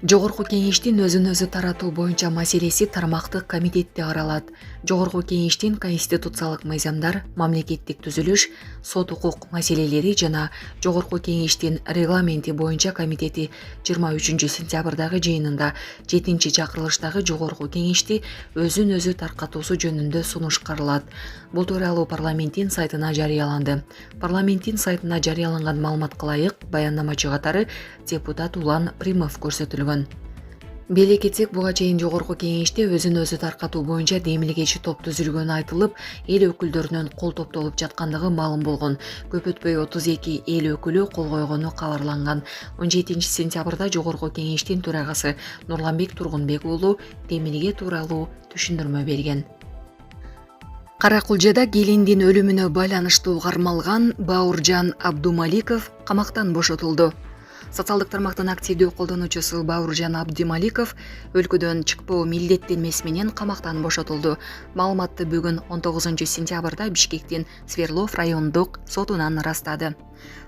Жогорку кеңештин өзүн өзү таратуу боюнча маселеси тармактык комитетте каралат. Жогорку кеңештин конституциялык мыйзамдар, мамлекеттик түзүлүш, сот укук маселелери жана Жогорку кеңештин регламенти боюнча комитети 23 сентябрдагы жыйынында 7 чакырылыштагы Жогорку кеңешти өзүн өзү таркатуусу жөнүндө сунуш каралат. Бул тууралуу парламенттин сайтына жарыяланды. Парламенттин сайтына жарыяланган маалыматка ылайык, баяндамачы катары депутат Улан Примов көрсөтүлгөн. Беле кетсек, буга чейин Жогорку кеңеште өзүн өзү таркатуу боюнча демилгечи топ түзүлгөнү айтылып, эл өкүлдөрүнөн кол топтолуп жаткандыгы маалым болгон. Көп өтпөй 32 эл өкүлү кол койгону кабарланган. 17 сентябрда Жогорку кеңештин төрагасы Нурланбек Тургунбек уулу демилге тууралуу түшүндүрмө берген. Каракулжада келиндин өлүмүнө байланыштуу кармалган Бауыржан Абдумаликов камактан бошотулду. Социалдык тармактын активдүү колдонуучусу Бауыржан Абдумаликов өлкөдөн чыкпоо милдеттенмеси менен камактан бошотулду. Маалыматты бүгүн 19 сентябрда Бишкектин Сверлов райондук сотунан ырастады.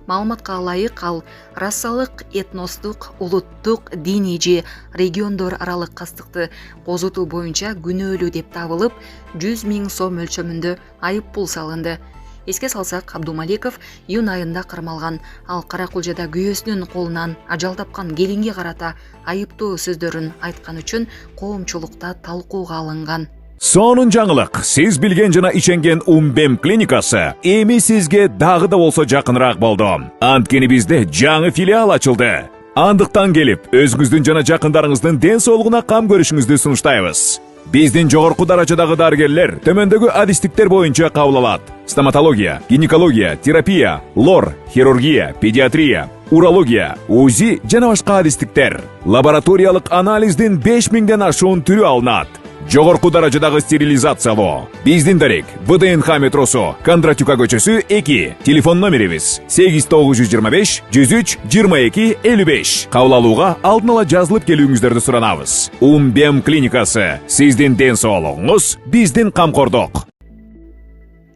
Маалыматка ылайык, ал расалык, этностук, улуттук, диний же региондор аралык кастыкты козутуу боюнча күнөөлүү деп табылып, 100 000 сом мөлчөмүндө айып пул салынды. Эске салсак, Абдумаликов июнь айында кармалган. Ал Каракулжада күйөөсүнүн колунан ажал тапкан келинге карата айыптуу сөздөрүн айткан үчүн коомчулукта талкууга алынган. Сонун жаңылык. Сиз билген жана иченген Умбем клиникасы эми сизге дагы да болсо жакыныраак болду. Анткени бизде жаңы филиал ачылды. Андыктан келип, өзүңүздүн жана жакындарыңыздын ден соолугуна кам көрүшүңүздү сунуштайбыз. Биздин жогорку даражадагы дарыгерлер төмөндөгү адистиктер боюнча кабыл алат: стоматология, гинекология, терапия, лор, хирургия, педиатрия, урология, УЗИ жана башка адистиктер. Лабораториялык анализдин 5000ден ашуун түрү алынат. Жогорку даражадагы стерилизациялоо. Биздин дарек ВДНХ метросу, Кондратюка көчөсү 2. Телефон номерибиз 8925 103 22 55. Кабыл алууга алдын ала жазылып келүүңүздөрдү суранабыз. Умбем клиникасы. Сиздин ден соолугуңуз, биздин камкордук.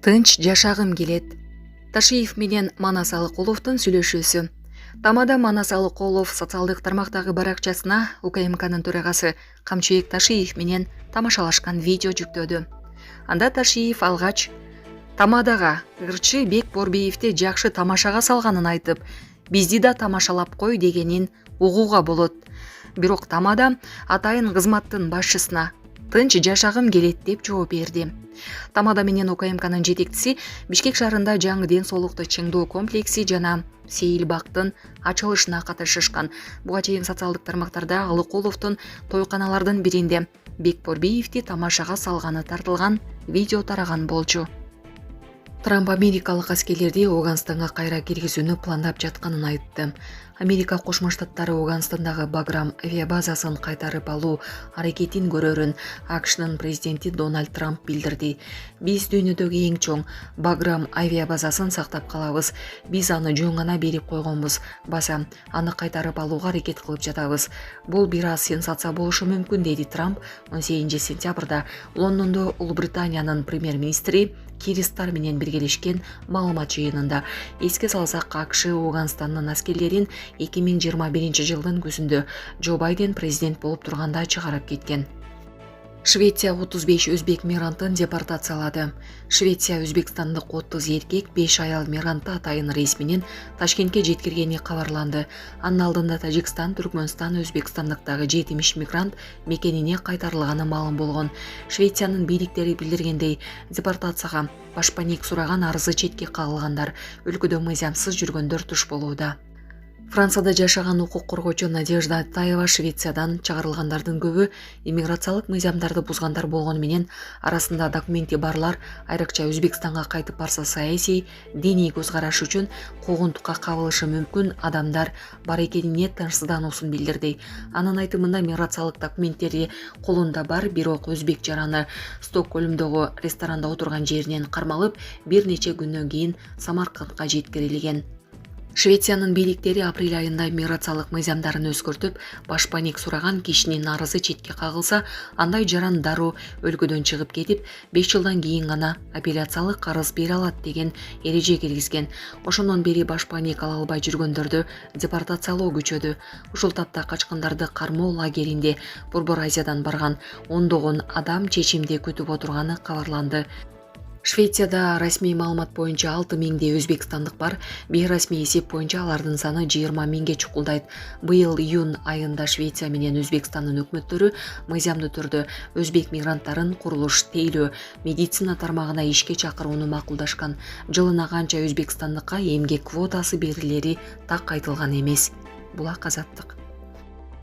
Тынч жашагым келет. Ташиев менен Манас Алыкуловдун сүйлөшүүсү. Тамада Манас Алыкулов социалдык тармактагы баракчасына УКМКнын төрагасы Камчыбек Ташиев менен тамашалашкан видео жүктөдү. Анда Ташиев алгач Тамадага ырчы Бек Борбиевди жакшы тамашага салганын айтып, бизди да тамашалап кой дегенин угууга болот. Бирок Тамада атайын кызматтын башчысына тынч жашагым келет деп жооп берди. Тамада менен УКМКнын жетекчиси Бишкек шаарында жаңы ден соолукту чыңдоо комплекси жана Сейил бактын ачылышына катышышкан. Буга чейин социалдык тармактарда Алыкуловдун тойканалардын биринде Бек Борбиевди тамашага салганы тартылган видео тараган болчу. Трамп америкалык аскерлерди Афганистанга кайра киргизүүнү пландап жатканын айтты. Америка Кошмо Штаттары Афганистандагы Баграм авиабазасын кайтарып алуу аракетин көрөрүн АКШнын президенти Дональд Трамп билдирди. Биз дүйнөдөгү эң чоң Баграм авиабазасын сактап калабыз. Биз аны жөн гана берип койгонбуз. Баса аны кайтарып алууга аракет кылып жатабыз. Бул бир аз сенсация болушу мүмкүн, деди Трамп 18 сентябрда Лондондо Улуу Британиянын премьер-министри Кир Стармер менен биргелешкен маалымат жыйынында. Эске салсак, АКШ Афганистандын аскерлерин 2021 жылдын күзүндө Джо Байден президент болуп турганда чыгарып кеткен. Швеция 35 өзбек мигрантын депортациялады. Швеция Өзбекстандык 30 эркек, 5 аял мигрантты атайын рейс менен Ташкентке жеткиргени кабарланды. Анын алдында Тажикстан, Түркмөнстан, Өзбекстандыктагы 70 мигрант мекенине кайтарылганы маалым болгон. Швециянын бийликтери билдиргендей, депортацияга башпаник сураган арызы четке кагылгандар, өлкөдө мыйзамсыз жүргөндөр туш болууда. Францияда жашаган укук коргоочу Надежда Атаева Швециядан чыгарылгандардын көбү иммиграциялык мыйзамдарды бузгандар болгону менен арасында документи барлар, айрыкча Өзбекстанга кайтып барса саясий, диний көз караш үчүн куугунтукка кабылышы мүмкүн адамдар бар экенине тынчсыздануусун билдирди. Анын айтымында миграциялык документтери колунда бар, бирок өзбек жараны Стокгольмдогу ресторанда отурган жеринен кармалып, бир нече күндөн кийин Самаркандга жеткирилген. Швециянын бийликтери апрель айында миграциялык мыйзамдарын өзгөртүп, башпаник сураган кишинин арызы четке кагылса, андай жаран дароо өлкөдөн чыгып кетип, 5 жылдан кийин гана апелляциялык арыз бере алат деген эреже киргизген. Ошондон бери башпаник ала албай жүргөндөрдү депортациялоо күчөдү. Ушул тапта качкындарды кармоо лагеринде Борбор Азиядан барган ондогон адам чечимди күтүп отурганы кабарланды. Швецияда расмий маалымат боюнча 6 миңдей өзбекстандык бар. Бейрасмий эсеп боюнча алардын саны 20 миңге чукулдайт. Быйыл июнь айында Швеция менен Өзбекстандын өкмөттөрү мыйзамдуу түрдө өзбек мигранттарын курулуш, тейлөө, медицина тармагына ишке чакырууну макулдашкан. Жылына канча өзбекстандыкка эмгек квотасы берилери так айтылган эмес. Булак Азаттык.